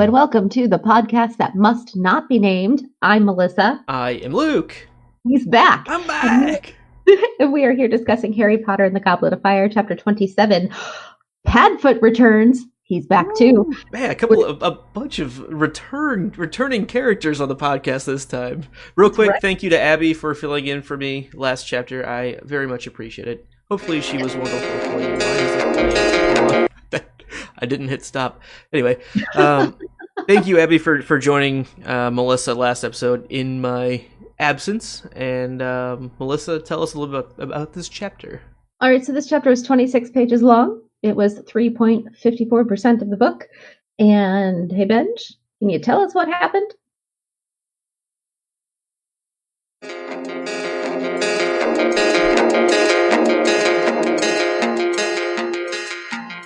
and welcome to the podcast that must not be named. I'm Melissa. I am Luke. He's back. I'm back. And we are here discussing Harry Potter and the Goblet of Fire, Chapter 27. Padfoot returns. He's back too. Man, a bunch of returning characters on the podcast this time. Real quick, Thank you to Abby for filling in for me last chapter. I very much appreciate it. Hopefully she was wonderful for you. Why is it playing? I didn't hit stop. Anyway, thank you, Abby, for joining Melissa last episode in my absence. And Melissa, tell us a little bit about this chapter. All right, so this chapter was 26 pages long. It was 3.54% of the book. And hey, Benj, can you tell us what happened?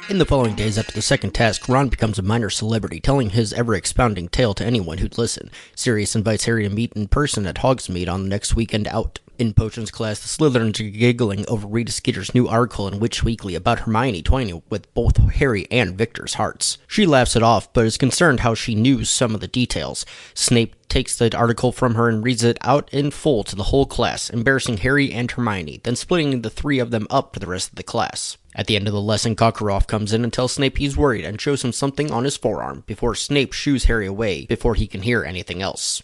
In the following days after the second task, Ron becomes a minor celebrity, telling his ever-expounding tale to anyone who'd listen. Sirius invites Harry to meet in person at Hogsmeade on the next weekend out. In Potions class, the Slytherins are giggling over Rita Skeeter's new article in Witch Weekly about Hermione toying with both Harry and Victor's hearts. She laughs it off, but is concerned how she knew some of the details. Snape takes the article from her and reads it out in full to the whole class, embarrassing Harry and Hermione, then splitting the three of them up for the rest of the class. At the end of the lesson, Karkaroff comes in and tells Snape he's worried and shows him something on his forearm before Snape shoos Harry away before he can hear anything else.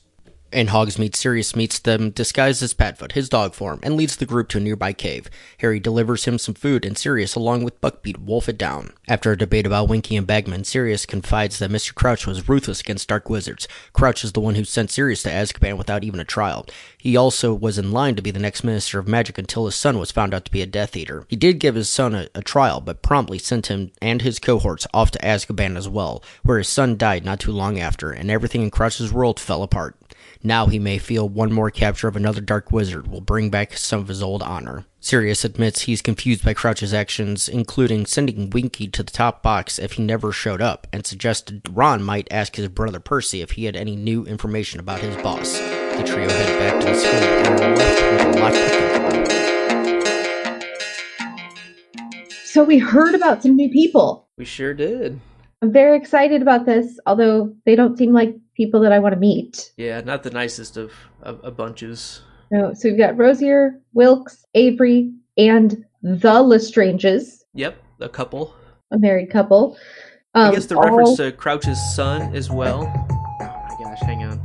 In Hogsmeade, Sirius meets them disguised as Padfoot, his dog form, and leads the group to a nearby cave. Harry delivers him some food, and Sirius, along with Buckbeak, wolf it down. After a debate about Winky and Bagman, Sirius confides that Mr. Crouch was ruthless against dark wizards. Crouch is the one who sent Sirius to Azkaban without even a trial. He also was in line to be the next Minister of Magic until his son was found out to be a Death Eater. He did give his son a trial, but promptly sent him and his cohorts off to Azkaban as well, where his son died not too long after, and everything in Crouch's world fell apart. Now he may feel one more capture of another dark wizard will bring back some of his old honor. Sirius admits he's confused by Crouch's actions, including sending Winky to the top box if he never showed up, and suggested Ron might ask his brother Percy if he had any new information about his boss. The trio head back to the school and are left with a lot to think about. So we heard about some new people. We sure did. I'm very excited about this, although they don't seem like people that I want to meet. Yeah, not the nicest of bunches. No, so we've got Rosier, Wilkes, Avery, and the Lestranges. Yep, a couple. A married couple. I guess the reference to Crouch's son as well. Oh my gosh, hang on.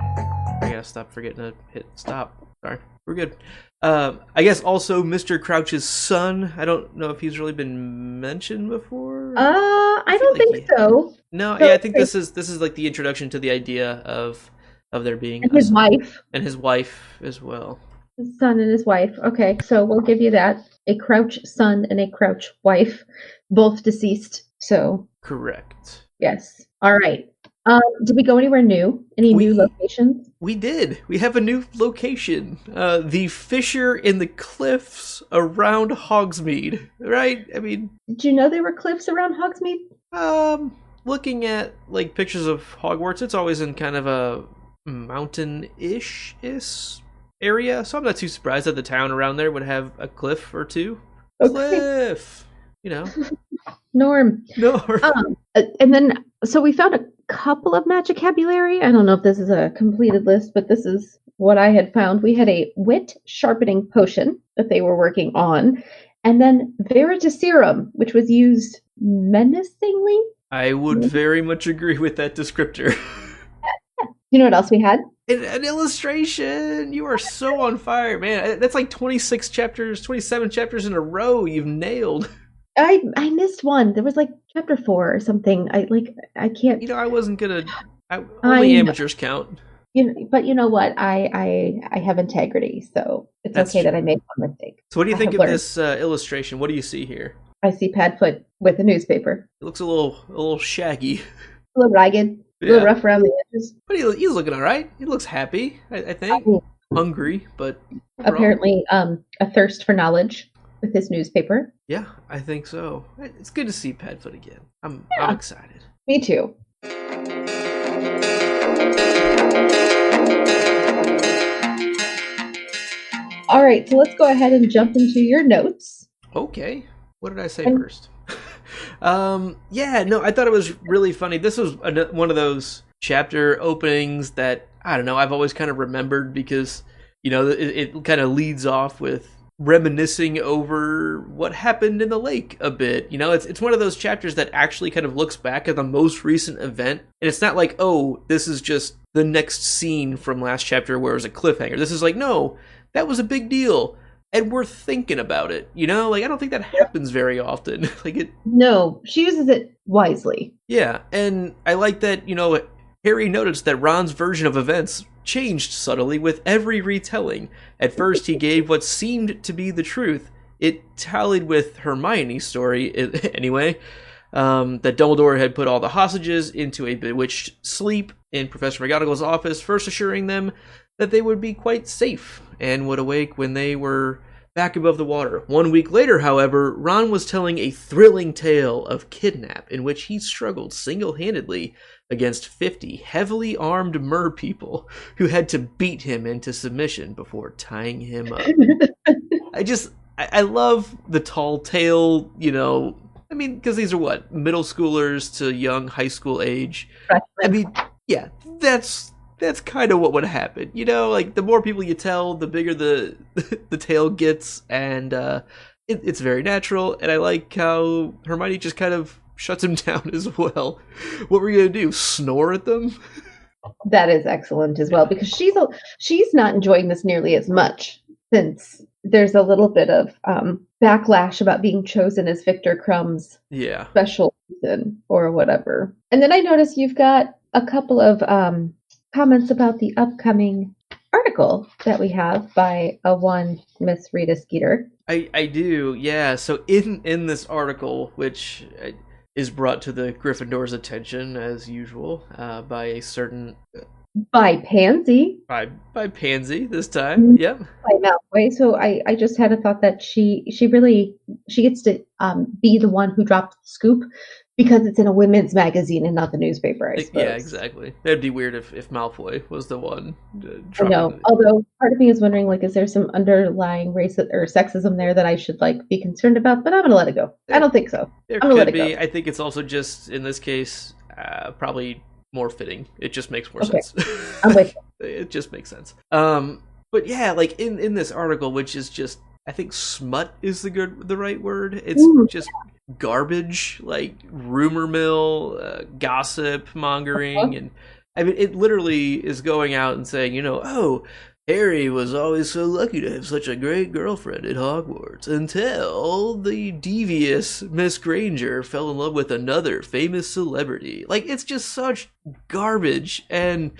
I gotta stop forgetting to hit stop. Sorry, we're good. I guess also Mr. Crouch's son. I don't know if he's really been mentioned before. I don't think so. No, yeah, I think this is like the introduction to the idea of there being and his wife and his wife as well. His son and his wife. Okay, so we'll give you that. A Crouch son and a Crouch wife, both deceased. So correct. Yes. All right. Did we go anywhere new? Any new locations? We did. We have a new location. The fissure in the cliffs around Hogsmeade. Right? I mean, did you know there were cliffs around Hogsmeade? Looking at like pictures of Hogwarts, it's always in kind of a mountain-ish area, so I'm not too surprised that the town around there would have a cliff or two. Okay. Cliff, you know. Norm. And then, so we found a couple of magicabulary. I don't know if this is a completed list, but this is what I had found. We had a wit sharpening potion that they were working on, and then Veritaserum, which was used menacingly. I would very much agree with that descriptor. You know what else we had? An illustration. You are so on fire, man. That's like 26 chapters, 27 chapters in a row you've nailed. I missed one. There was like chapter 4 or something. I can't. You know, I wasn't gonna. Only amateurs count. But you know what? I have integrity, so it's okay that I made one mistake. So what do you think of this illustration? What do you see here? I see Padfoot with a newspaper. It looks a little shaggy. A little ragged. A little rough around the edges. But he's looking all right. He looks happy, I think. Hungry, but overall. Apparently a thirst for knowledge with his newspaper. Yeah, I think so. It's good to see Padfoot again. I'm excited. Me too. All right, so let's go ahead and jump into your notes. Okay. What did I say first? I thought it was really funny. This was one of those chapter openings that, I don't know, I've always kind of remembered because, it kind of leads off with reminiscing over what happened in the lake a bit. It's one of those chapters that actually kind of looks back at the most recent event, and it's not like, oh, this is just the next scene from last chapter where it was a cliffhanger. This is like, no, that was a big deal, and we're thinking about it. I don't think that happens very often. No, she uses it wisely. Yeah, and I like that, Harry noticed that Ron's version of events changed subtly with every retelling. At first, he gave what seemed to be the truth. It tallied with Hermione's story, anyway, that Dumbledore had put all the hostages into a bewitched sleep in Professor McGonagall's office, first assuring them that they would be quite safe and would awake when they were back above the water. 1 week later, however, Ron was telling a thrilling tale of kidnap in which he struggled single-handedly against 50 heavily armed mer people who had to beat him into submission before tying him up. I love the tall tale, because these are middle schoolers to young high school age. Yeah, that's kind of what would happen. The more people you tell, the bigger the tale gets, and it's very natural, and I like how Hermione just kind of shuts him down as well. What were you gonna do? Snore at them? That is excellent as well, because she's not enjoying this nearly as much, since there's a little bit of backlash about being chosen as Victor Crumb's special season or whatever. And then I noticed you've got a couple of comments about the upcoming article that we have by one Miss Rita Skeeter. I do, yeah. So in this article, which is brought to the Gryffindor's attention as usual by a certain by Pansy. By Pansy this time. Yep. By Malfoy. So I just had a thought that she gets to be the one who dropped the scoop, because it's in a women's magazine and not the newspaper, I suppose. Yeah, exactly. That'd be weird if Malfoy was the one. I know. Although part of me is wondering, is there some underlying race or sexism there that I should be concerned about? But I'm gonna let it go. I don't think so. There could be. I think it's also just in this case probably more fitting. It just makes more sense. I'm with you. It just makes sense. But yeah, in this article, which is just, I think smut is the right word. It's just garbage, rumor mill, gossip mongering, and it literally is going out and saying, oh, Harry was always so lucky to have such a great girlfriend at Hogwarts until the devious Miss Granger fell in love with another famous celebrity. It's just such garbage. And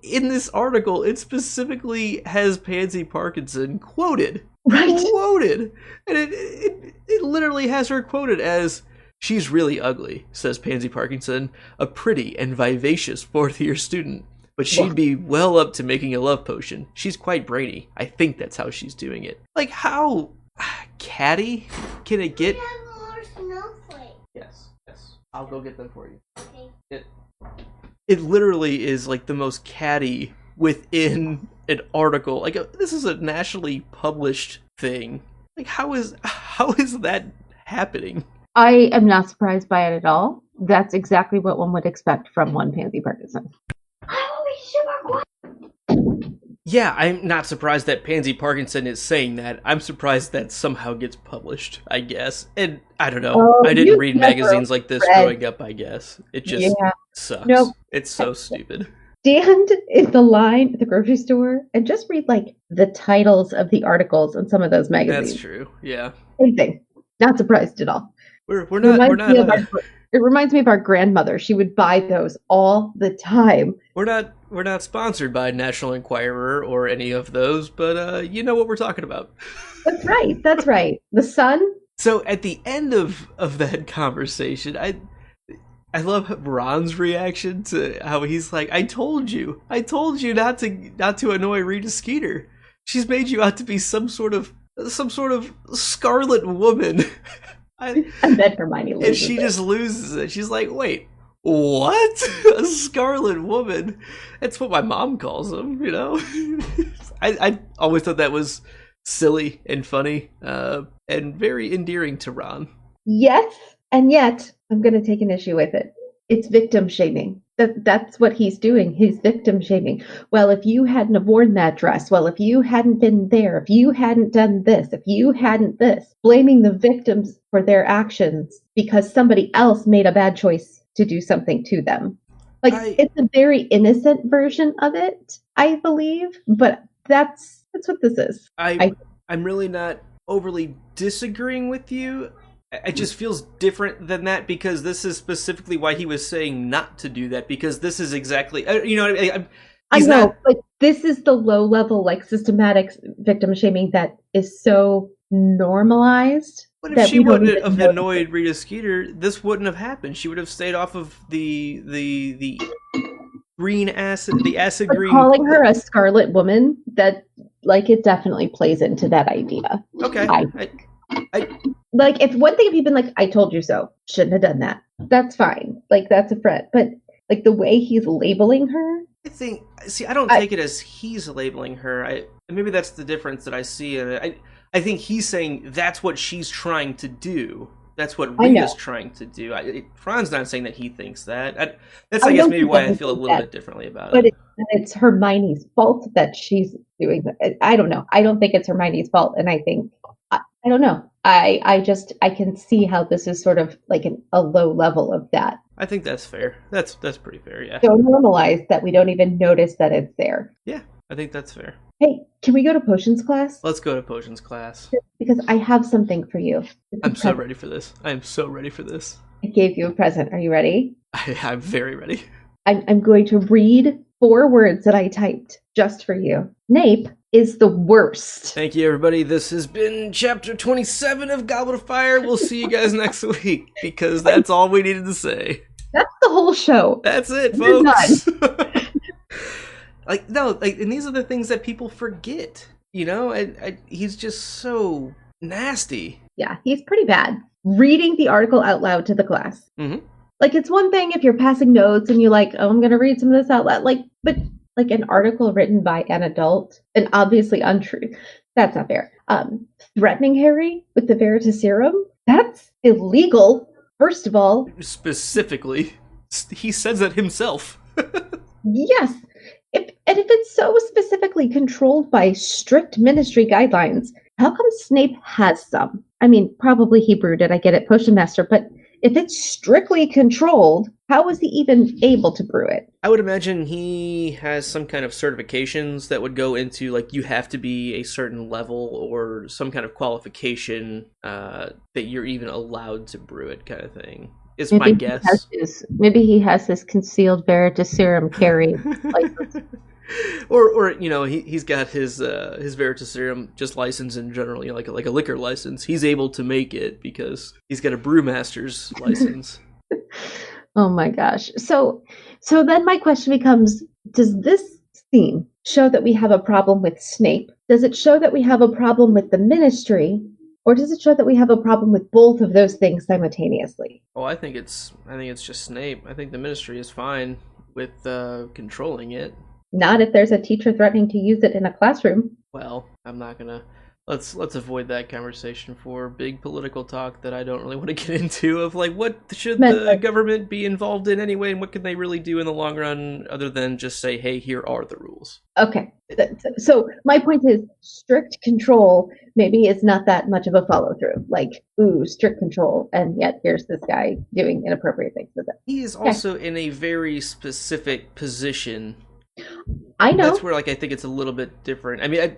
in this article, it specifically has Pansy Parkinson quoted. Right. Quoted. And it literally has her quoted as, "She's really ugly," says Pansy Parkinson, "a pretty and vivacious fourth-year student. But she'd be well up to making a love potion. She's quite brainy. I think that's how she's doing it." How catty can it get? We have more snowflakes. Yes. I'll go get them for you. Okay. It literally is the most catty within an article. This is a nationally published thing. How is that happening? I am not surprised by it at all. That's exactly what one would expect from one Pansy Parkinson. Yeah, I'm not surprised that Pansy Parkinson is saying that. I'm surprised that somehow gets published, I guess. And I don't know. I didn't read magazines like this growing up, I guess. It just sucks. Nope. It's so stupid. Stand in the line at the grocery store and just read the titles of the articles in some of those magazines. That's true. Yeah. Anything. Not surprised at all. We're not. It reminds me of our grandmother. She would buy those all the time. We're not sponsored by National Enquirer or any of those, but you know what we're talking about. That's right. The Sun. So at the end of that conversation, I love Ron's reaction to how he's like, I told you not to annoy Rita Skeeter. She's made you out to be some sort of scarlet woman." I bet Hermione loses and she just loses it. She's like, "Wait, what? A scarlet woman?" That's what my mom calls them, I always thought that was silly and funny, and very endearing to Ron. Yes, and yet I'm going to take an issue with it. It's victim shaming. That's what he's doing. He's victim shaming. Well, if you hadn't have worn that dress, well, if you hadn't been there, if you hadn't done this, if you hadn't this, blaming the victims for their actions because somebody else made a bad choice to do something to them. Like, it's a very innocent version of it, I believe, but that's what this is. I'm really not overly disagreeing with you. It just feels different than that because this is specifically why he was saying not to do that, because this is exactly, you know what I mean? I know, but this is the low level, like, systematic victim shaming that is so normalized. But if she wouldn't have annoyed Rita Skeeter, this wouldn't have happened. She would have stayed off of the green acid, the acid but green. Calling her a scarlet woman, that, like, it definitely plays into that idea. Okay. Like, if one thing, if you've been like, I told you so, shouldn't have done that. That's fine. Like, that's a threat. But, like, the way he's labeling her. I don't take it as he's labeling her. Maybe that's the difference that I see in it. I think he's saying that's what she's trying to do. That's what Rita's trying to do. Fran's not saying that he thinks that. That's, I guess, maybe why I feel a little bit differently about it. But it's Hermione's fault that she's doing that. I don't know. I don't think it's Hermione's fault. And I think, I don't know. I can see how this is sort of like a low level of that. I think that's fair. That's pretty fair, yeah. So normalized that we don't even notice that it's there. Yeah, I think that's fair. Hey, can we go to potions class? Let's go to potions class. Because I have something for you. I'm so ready for this. I am so ready for this. I gave you a present. Are you ready? I'm very ready. I'm going to read 4 words that I typed just for you. Snape is the worst. Thank you, everybody. This has been chapter 27 of Goblet of Fire. We'll see you guys next week, because that's all we needed to say. That's the whole show. That's it, folks. And these are the things that people forget. You know, he's just so nasty. Yeah, he's pretty bad. Reading the article out loud to the class. Mm-hmm. Like, it's one thing if you're passing notes and you're like, oh, I'm going to read some of this out loud. But an article written by an adult and obviously untrue. That's not fair. Threatening Harry with the Veritaserum? That's illegal, first of all. Specifically, he says that himself. Yes. If it's so specifically controlled by strict ministry guidelines, how come Snape has some? I mean, probably he brewed it. I get it, potion master, but if it's strictly controlled, how was he even able to brew it? I would imagine he has some kind of certifications that would go into, like, you have to be a certain level or some kind of qualification that you're even allowed to brew it, kind of thing. Is my guess. Maybe he has his concealed Veritaserum carry license. Or you know, he's got his Veritaserum just license in general, you know, like a liquor license. He's able to make it because he's got a brewmaster's license. Oh my gosh. So then my question becomes, does this scene show that we have a problem with Snape? Does it show that we have a problem with the ministry? Or does it show that we have a problem with both of those things simultaneously? Oh, I think it's just Snape. I think the ministry is fine with controlling it. Not if there's a teacher threatening to use it in a classroom. Well, I'm not gonna. Let's avoid that conversation for big political talk that I don't really want to get into. Of like, what should the government be involved in anyway, and what can they really do in the long run, other than just say, "Hey, here are the rules." Okay, so my point is, strict control maybe is not that much of a follow through. Like, ooh, strict control, and yet here's this guy doing inappropriate things with it. He is also in a very specific position. I know. That's where, like, I think it's a little bit different. I mean,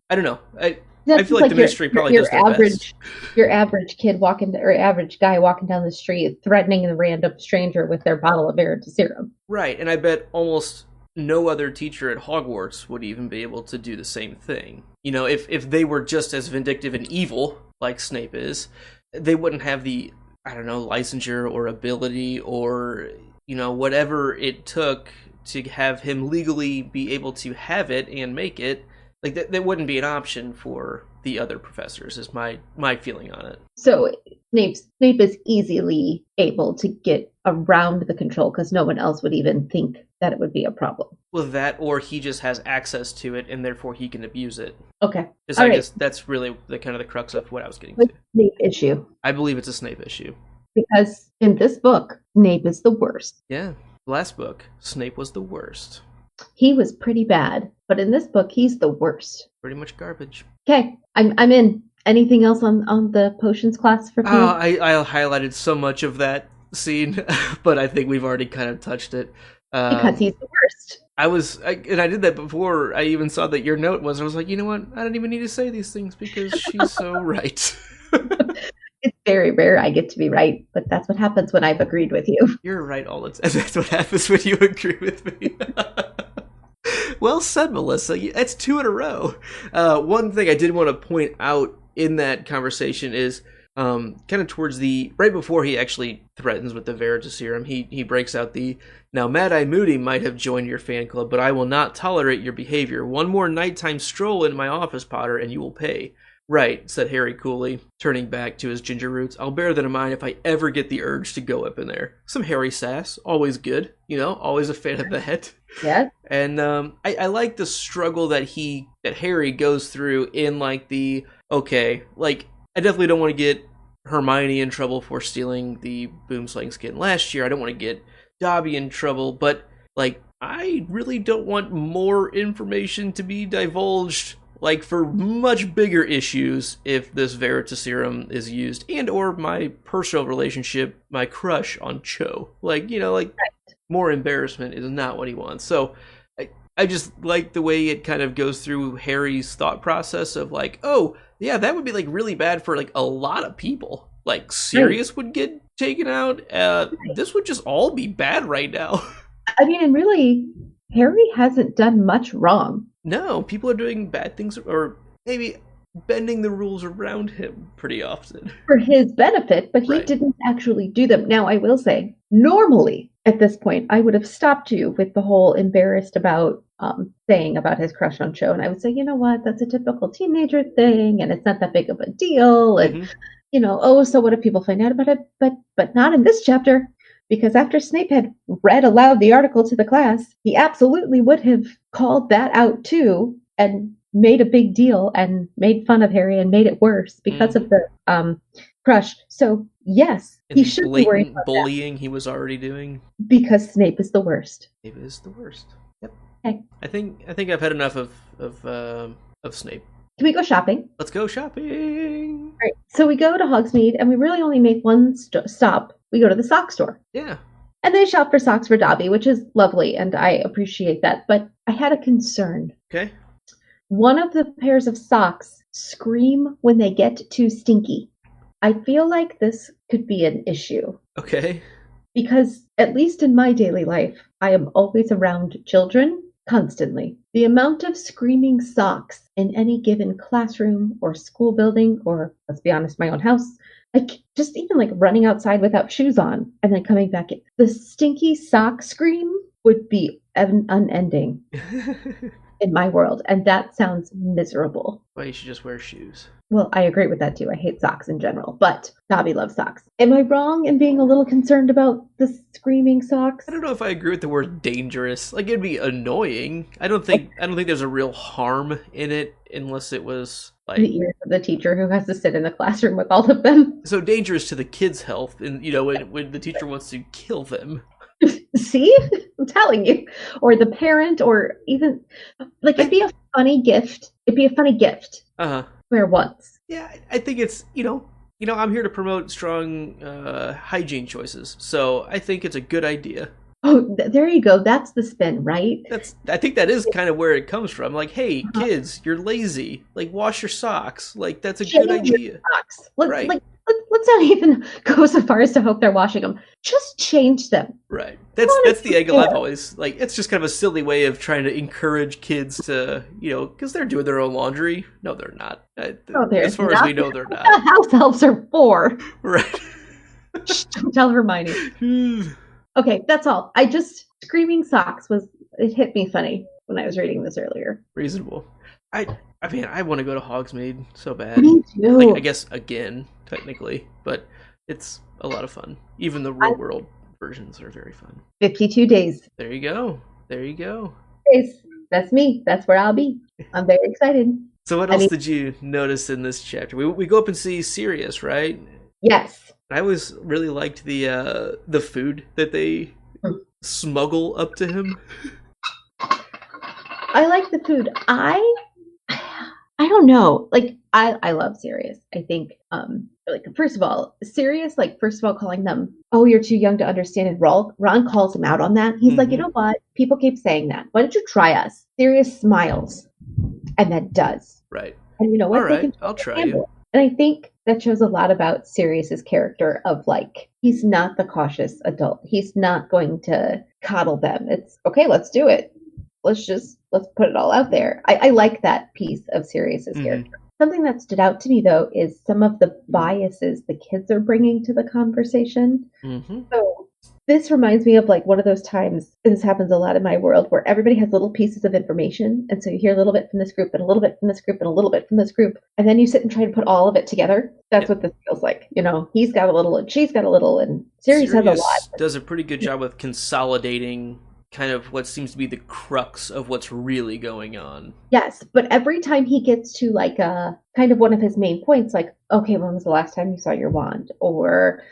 I don't know. I feel like the ministry probably does their best. Your average kid average guy walking down the street threatening the random stranger with their bottle of Veritaserum. Right, and I bet almost no other teacher at Hogwarts would even be able to do the same thing. You know, if they were just as vindictive and evil like Snape is, they wouldn't have the, I don't know, licensure or ability or, you know, whatever it took to have him legally be able to have it and make it. Like, that wouldn't be an option for the other professors, is my feeling on it. So Snape is easily able to get around the control because no one else would even think that it would be a problem. Well, that, or he just has access to it and therefore he can abuse it. Okay. I guess that's really the kind of the crux of what I was getting to. Snape issue. I believe it's a Snape issue. Because in this book, Snape is the worst. Yeah. Last book, Snape was the worst. He was pretty bad, but in this book, he's the worst. Pretty much garbage. Okay, I'm in. Anything else on the potions class for you? I highlighted so much of that scene, but I think we've already kind of touched it. Because he's the worst. And I did that before I even saw that your note was. I was like, you know what? I don't even need to say these things because she's so right. It's very rare I get to be right, but that's what happens when I've agreed with you. You're right all the time. That's what happens when you agree with me. Well said, Melissa. That's 2 in a row. One thing I did want to point out in that conversation is kind of towards right before he actually threatens with the Veritaserum, he breaks out now Mad-Eye Moody might have joined your fan club, but I will not tolerate your behavior. One more nighttime stroll in my office, Potter, and you will pay. Right, said Harry coolly, turning back to his ginger roots. I'll bear that in mind if I ever get the urge to go up in there. Some Harry sass, always good, always a fan of that. Yeah. And I like the struggle that Harry goes through in like I definitely don't want to get Hermione in trouble for stealing the boomslang skin last year. I don't want to get Dobby in trouble, but like I really don't want more information to be divulged. Like, for much bigger issues, if this Veritaserum is used, and or my personal relationship, my crush on Cho. More embarrassment is not what he wants. So, I just like the way it kind of goes through Harry's thought process of like, oh, yeah, that would be, like, really bad for, like, a lot of people. Like, Sirius would get taken out. This would just all be bad right now. I mean, and really, Harry hasn't done much wrong. No, people are doing bad things, or maybe bending the rules around him pretty often. For his benefit, but he didn't actually do them. Now, I will say, normally, at this point, I would have stopped you with the whole embarrassed about saying about his crush on Cho, and I would say, you know what, that's a typical teenager thing, and it's not that big of a deal, and, so what if people find out about it? But not in this chapter. Because after Snape had read aloud the article to the class, he absolutely would have called that out too and made a big deal and made fun of Harry and made it worse because of the crush. So yes, and he should be worried about bullying that. He was already doing. Because Snape is the worst. Snape is the worst. Yep. Okay. I think I've had enough of Snape. Can we go shopping? Let's go shopping. All right. So we go to Hogsmeade, and we really only make one stop. We go to the sock store. Yeah. And they shop for socks for Dobby, which is lovely, and I appreciate that. But I had a concern. Okay. One of the pairs of socks scream when they get too stinky. I feel like this could be an issue. Okay. Because, at least in my daily life, I am always around children. Constantly. The amount of screaming socks in any given classroom or school building, or let's be honest, my own house, like just even like running outside without shoes on and then coming back in. The stinky sock scream would be unending in my world, and that sounds miserable. Well, you should just wear shoes. Well, I agree with that too. I hate socks in general, but Dobby loves socks. Am I wrong in being a little concerned about the screaming socks? I don't know if I agree with the word dangerous. Like, it'd be annoying. I don't think there's a real harm in it unless it was like the ears of the teacher who has to sit in the classroom with all of them. So dangerous to the kids' health, and when the teacher wants to kill them. See? I'm telling you. Or the parent, or even like it'd be a funny gift. It'd be a funny gift. Wear once. Yeah, I think it's I'm here to promote strong hygiene choices, so I think it's a good idea. Oh, there you go. That's the spin, right? I think that is kind of where it comes from. Like, hey, kids, you're lazy. Like, wash your socks. Like, that's a good idea. Socks. Let's not even go so far as to hope they're washing them. Just change them. Right. That's the angle I've always like. It's just kind of a silly way of trying to encourage kids to, because they're doing their own laundry. No, they're not. As far as we know, they're not. The house elves are for. Right. Don't tell Hermione. Okay, that's all. Screaming socks it hit me funny when I was reading this earlier. Reasonable. I mean, I want to go to Hogsmeade so bad. Me too. Like, I guess again, technically, but it's a lot of fun. Even the real world versions are very fun. 52 days. There you go. That's me. That's where I'll be. I'm very excited. So what else did you notice in this chapter? We go up and see Sirius, right? Yes. I always really liked the food that they smuggle up to him? I like the food. I don't know. Like I love Sirius. I think like first of all, Sirius, like first of all calling them, oh, you're too young to understand it. Ron calls him out on that. He's like, you know what? People keep saying that. Why don't you try us? Sirius smiles and then does. Right. And you know what? All right, I'll try you. And I think that shows a lot about Sirius's character of like, he's not the cautious adult. He's not going to coddle them. It's okay, let's do it. Let's put it all out there. I like that piece of Sirius's character. Something that stood out to me though is some of the biases the kids are bringing to the conversation. So this reminds me of like one of those times, this happens a lot in my world, where everybody has little pieces of information. And so you hear a little bit from this group and a little bit from this group and a little bit from this group. And then you sit and try to put all of it together. That's what this feels like. You know, he's got a little and she's got a little and Sirius has a lot. Does a pretty good job with consolidating kind of what seems to be the crux of what's really going on. Yes, but every time he gets to like a kind of one of his main points, like, okay, when was the last time you saw your wand? Or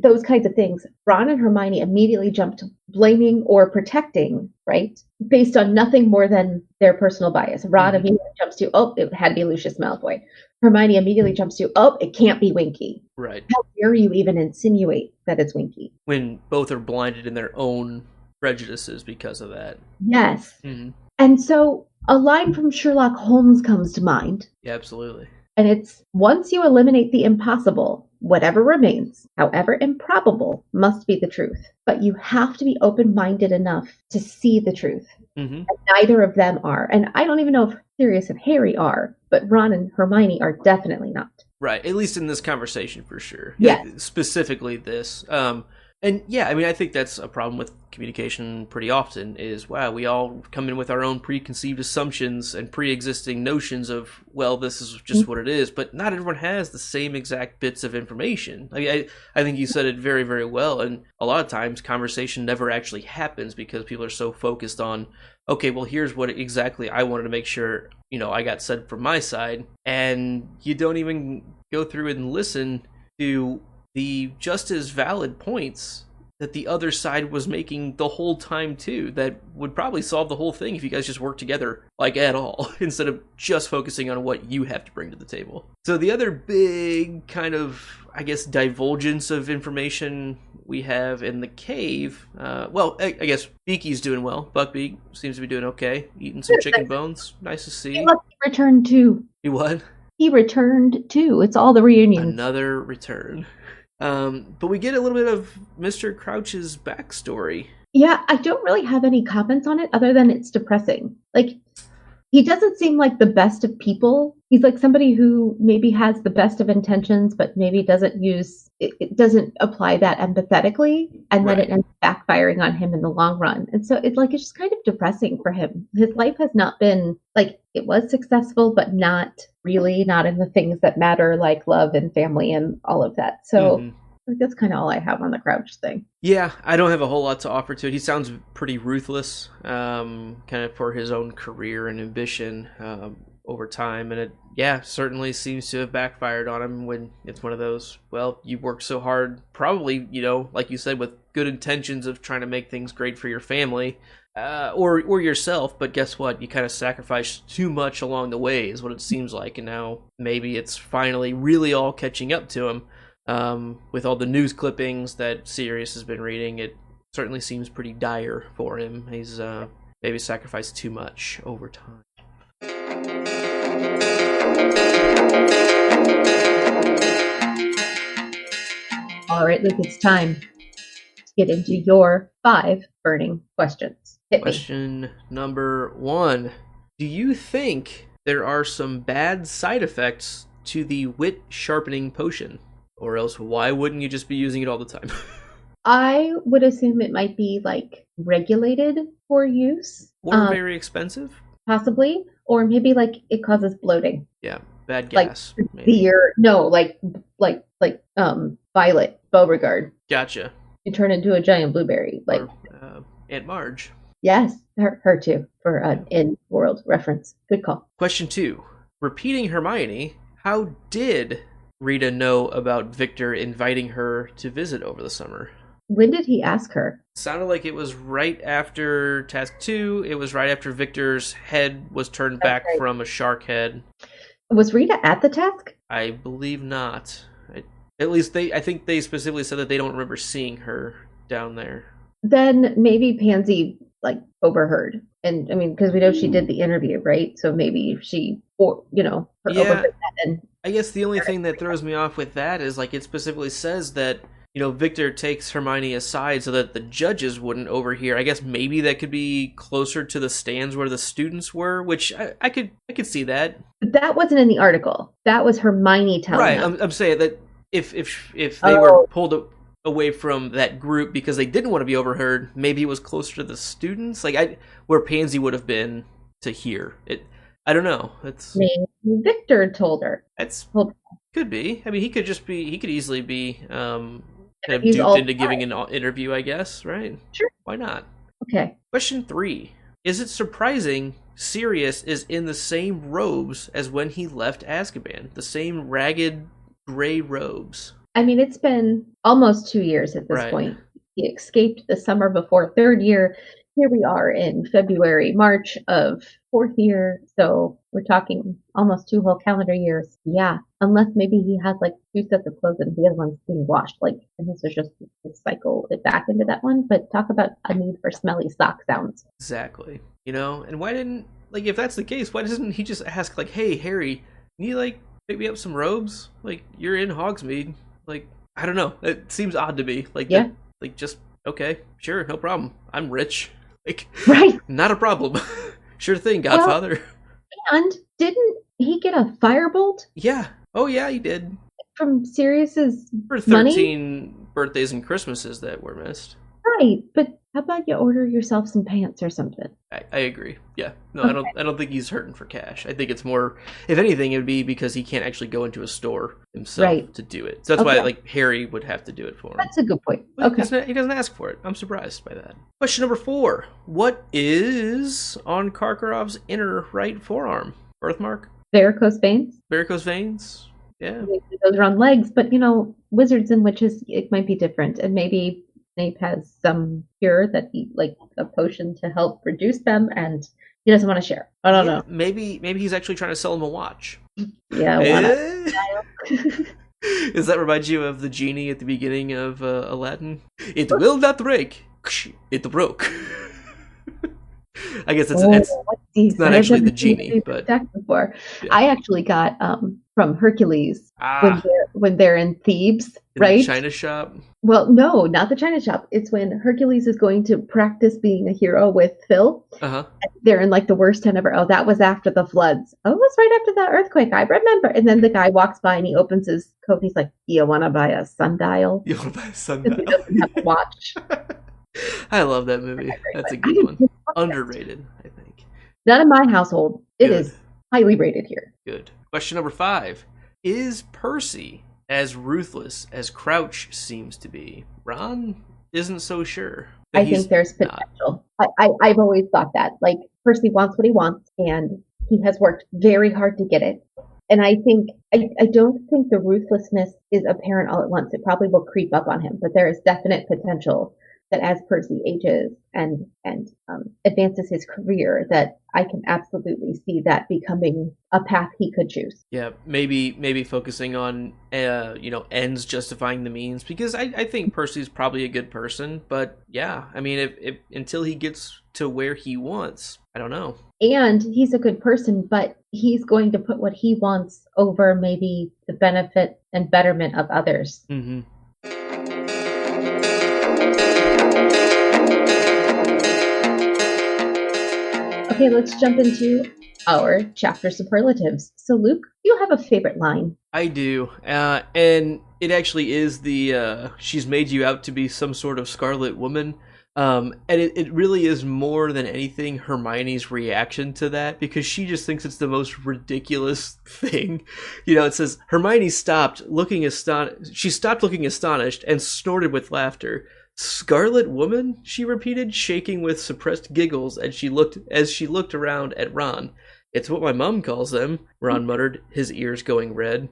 those kinds of things, Ron and Hermione immediately jump to blaming or protecting, right? Based on nothing more than their personal bias. Ron immediately jumps to, oh, it had to be Lucius Malfoy. Hermione immediately jumps to, oh, it can't be Winky. Right. How dare you even insinuate that it's Winky? When both are blinded in their own prejudices because of that. Yes. And so a line from Sherlock Holmes comes to mind. Yeah, absolutely. And it's, once you eliminate the impossible, whatever remains, however improbable, must be the truth. But you have to be open-minded enough to see the truth. And neither of them are. And I don't even know if Sirius and Harry are, but Ron and Hermione are definitely not. Right, at least in this conversation for sure. Yeah. Specifically this. And yeah, I mean, I think that's a problem with communication pretty often is, wow, we all come in with our own preconceived assumptions and pre-existing notions of, well, this is just what it is, but not everyone has the same exact bits of information. I think you said it very, very well, and a lot of times conversation never actually happens because people are so focused on, okay, well, here's what exactly I wanted to make sure, you know, I got said from my side, and you don't even go through and listen to the just as valid points that the other side was making the whole time too, that would probably solve the whole thing if you guys just worked together like at all, instead of just focusing on what you have to bring to the table. So the other big kind of, I guess, divulgence of information we have in the cave, well, I guess Beaky's doing well. Buckbeak seems to be doing okay, eating some chicken bones. Nice to see. He returned too. He what? He returned too. It's all the reunions. Another return. But we get a little bit of Mr. Crouch's backstory. Yeah, I don't really have any comments on it other than it's depressing. Like, he doesn't seem like the best of people. He's like somebody who maybe has the best of intentions, but maybe doesn't use it doesn't apply that empathetically, and then it ends up backfiring on him in the long run. And so it's just kind of depressing for him. His life has not been like, it was successful, but not really, not in the things that matter, like love and family and all of that. So that's kind of all I have on the Crouch thing. Yeah, I don't have a whole lot to offer to it. He sounds pretty ruthless, kind of for his own career and ambition over time. And it, certainly seems to have backfired on him when it's one of those, well, you worked so hard, probably, like you said, with good intentions of trying to make things great for your family or yourself. But guess what? You kind of sacrificed too much along the way is what it seems like. And now maybe it's finally really all catching up to him. With all the news clippings that Sirius has been reading, it certainly seems pretty dire for him. He's maybe sacrificed too much over time. All right, Luke, it's time to get into your 5 burning questions. Question number 1. Do you think there are some bad side effects to the wit sharpening potion? Or else, why wouldn't you just be using it all the time? I would assume it might be regulated for use, or very expensive, possibly, or maybe it causes bloating. Yeah, bad gas. Violet Beauregard. Gotcha. You turn into a giant blueberry, or, Aunt Marge. Yes, her too, for an in-world reference. Good call. Question 2. Repeating Hermione, how did Rita know about Victor inviting her to visit over the summer? When did he ask her? Sounded like it was right after Task 2. It was right after Victor's head was turned back from a shark head. Was Rita at the task? I believe not. At least I think they specifically said that they don't remember seeing her down there. Then maybe Pansy overheard, and I mean, because we know she did the interview, right? So maybe she, overheard that. And I guess the only thing that throws me off with that is it specifically says that Victor takes Hermione aside so that the judges wouldn't overhear. I guess maybe that could be closer to the stands where the students were, which I could see that. But that wasn't in the article. That was Hermione telling them. I'm saying that if they were pulled away from that group because they didn't want to be overheard, maybe it was closer to the students, where Pansy would have been to hear it. I don't know. Maybe Victor told her. Could be. I mean, he could easily be kind of duped into giving an interview, I guess, right? Sure. Why not? Okay. Question 3. Is it surprising Sirius is in the same robes as when he left Azkaban? The same ragged gray robes. I mean, it's been almost 2 years at this point. He escaped the summer before 3rd year. Here we are in February, March of 4th year. So we're talking almost 2 whole calendar years. Yeah. Unless maybe he has 2 sets of clothes and the other one's being washed. And this is just to cycle it back into that one. But talk about a need for smelly sock sounds. Exactly. And why didn't, if that's the case, why doesn't he just ask, hey, Harry, can you, pick me up some robes? You're in Hogsmeade. I don't know. It seems odd to me. Yeah. Just, okay, sure, no problem. I'm rich. Right. Not a problem. Sure thing, Godfather. Well, and didn't he get a firebolt? Yeah. Oh, yeah, he did. From Sirius's For 13 birthdays and Christmases that were missed. Right, but how about you order yourself some pants or something? I agree. Yeah. No, okay. I don't think he's hurting for cash. I think it's more, if anything, it would be because he can't actually go into a store himself to do it. So that's why Harry would have to do it for him. That's a good point. But he doesn't ask for it. I'm surprised by that. Question number 4. What is on Karkaroff's inner right forearm? Birthmark? Varicose veins. Varicose veins? Yeah. Those are on legs, but wizards and witches, it might be different. And maybe Snape has some cure that he a potion to help reduce them, and he doesn't want to share. I don't know. Maybe he's actually trying to sell him a watch. Yeah. Does that remind you of the genie at the beginning of Aladdin? It will not break. It broke. I guess it's not actually the genie, but before. Yeah. I actually got from Hercules when they're in Thebes, right? The China shop. Well, no, not the China shop. It's when Hercules is going to practice being a hero with Phil. They're in the worst time ever. Oh, that was after the floods. Oh, it was right after the earthquake. I remember. And then the guy walks by and he opens his coat. And he's like, "You want to buy a sundial?" You want to buy a sundial? He doesn't have a watch. I love that movie. That's a good one. Underrated, I think. Not in my household. It is highly rated here. Good. Question number 5. Is Percy as ruthless as Crouch seems to be? Ron isn't so sure. I think there's potential. I've always thought that. Percy wants what he wants, and he has worked very hard to get it. And I think I don't think the ruthlessness is apparent all at once. It probably will creep up on him, but there is definite potential that as Percy ages and advances his career, that I can absolutely see that becoming a path he could choose. Yeah, maybe focusing on ends justifying the means, because I think Percy's probably a good person, but yeah, I mean if until he gets to where he wants, I don't know. And he's a good person, but he's going to put what he wants over maybe the benefit and betterment of others. Mm-hmm. Okay, let's jump into our chapter superlatives. So, Luke, you have a favorite line. I do, and it actually is the she's made you out to be some sort of Scarlet Woman. And it really is more than anything Hermione's reaction to that, because she just thinks it's the most ridiculous thing. It says Hermione stopped looking astonished. She stopped looking astonished and snorted with laughter. "Scarlet Woman?" she repeated, shaking with suppressed giggles as she looked around at Ron. "It's what my mom calls them," Ron muttered, his ears going red.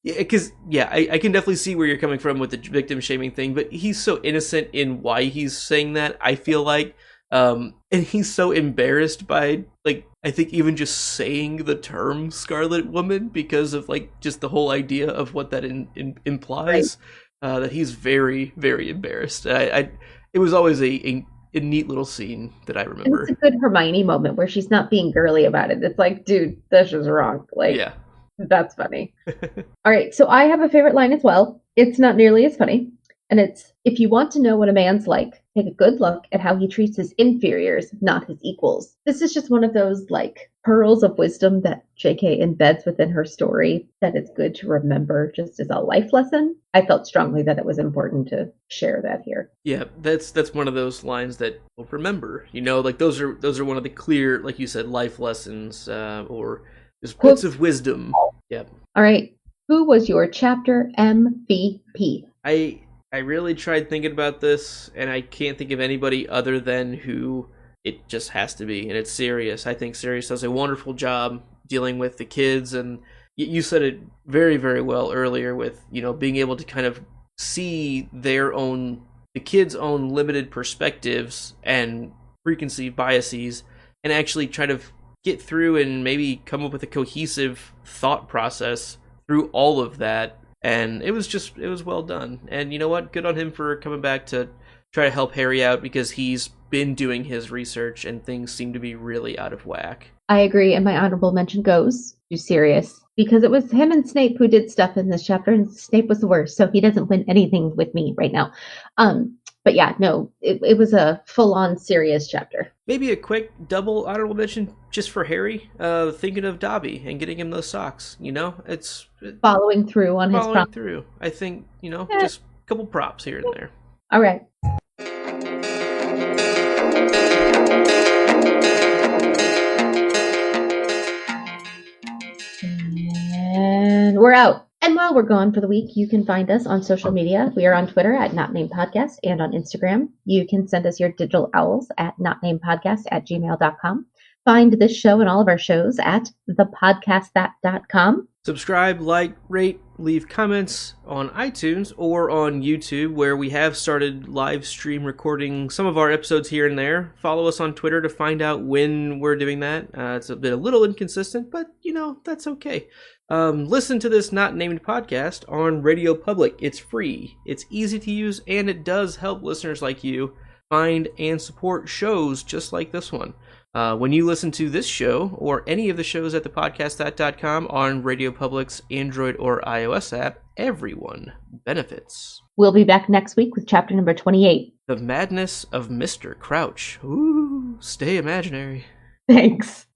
Yeah, because I can definitely see where you're coming from with the victim shaming thing, but he's so innocent in why he's saying that. I feel like, and he's so embarrassed by like I think even just saying the term Scarlet Woman because of like just the whole idea of what that implies. Right. That he's very very embarrassed. It was always a neat little scene that I remember. It's a good Hermione moment where she's not being girly about it. It's like, dude, this is wrong. Like, yeah. That's funny. All right, so I have a favorite line as well. It's not nearly as funny. And it's, if you want to know what a man's like, take a good look at how he treats his inferiors, not his equals. This is just one of those, like, pearls of wisdom that JK embeds within her story that it's good to remember just as a life lesson. I felt strongly that it was important to share that here. Yeah, that's one of those lines that we'll remember. You know, like, those are one of the clear, like you said, life lessons, or just bits of wisdom. Yep. All right. Who was your chapter MVP? I really tried thinking about this, and I can't think of anybody other than who it just has to be, and it's Sirius. I think Sirius does a wonderful job dealing with the kids, and you said it very, very well earlier with, you know, being able to kind of see the kids' own limited perspectives and preconceived biases, and actually try to get through and maybe come up with a cohesive thought process through all of that. And it was well done. And you know what? Good on him for coming back to try to help Harry out, because he's been doing his research and things seem to be really out of whack. I agree, and my honorable mention goes to Sirius, because it was him and Snape who did stuff in this chapter, and Snape was the worst, so he doesn't win anything with me right now. But yeah, no, it was a full-on Sirius chapter. Maybe a quick double honorable mention just for Harry, thinking of Dobby and getting him those socks. You know, it's following through on his promise. Following through. I think, you know, just a couple props here and there. All right. And we're out. And while we're gone for the week, you can find us on social media. We are on Twitter at NotNamedPodcast and on Instagram. You can send us your digital owls at notnamedpodcast@gmail.com. Find this show and all of our shows at thepodcastthat.com. Subscribe, like, rate, leave comments on iTunes or on YouTube, where we have started live stream recording some of our episodes here and there. Follow us on Twitter to find out when we're doing that. It's been a little inconsistent, but, you know, that's okay. Listen to this Not Named podcast on Radio Public. It's free, it's easy to use, and it does help listeners like you find and support shows just like this one. When you listen to this show or any of the shows at thepodcastthat.com on Radio Public's Android or iOS app, everyone benefits. We'll be back next week with chapter number 28. The Madness of Mr. Crouch. Ooh, stay imaginary. Thanks.